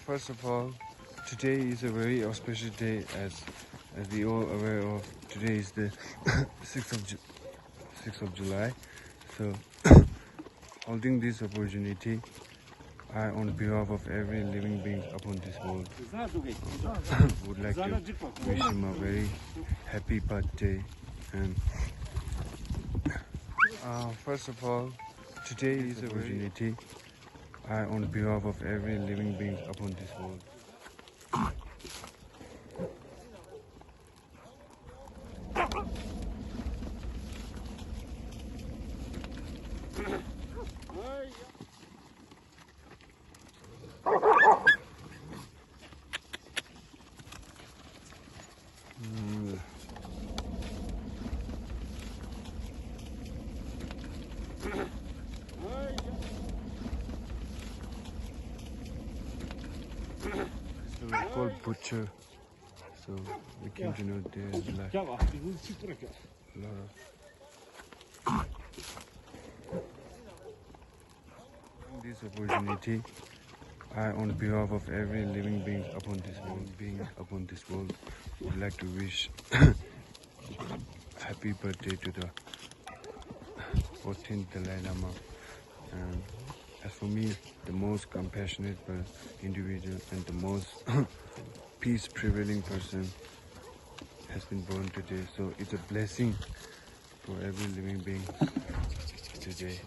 First of all, today is a very auspicious day, as we all aware of. Today is the 6th of July. So, holding this opportunity, I, on behalf of every living being upon this world, would like to wish him a very happy birthday. And first of all, today is a opportunity. I, on behalf of every living being upon this world, so we're called butcher. So we came to know there's like a lot of this opportunity. I, on behalf of every living being upon this world, would like to wish happy birthday to the 14th Dalai Lama. And as for me, the most compassionate individual and the most peace prevailing person has been born today. So it's a blessing for every living being today.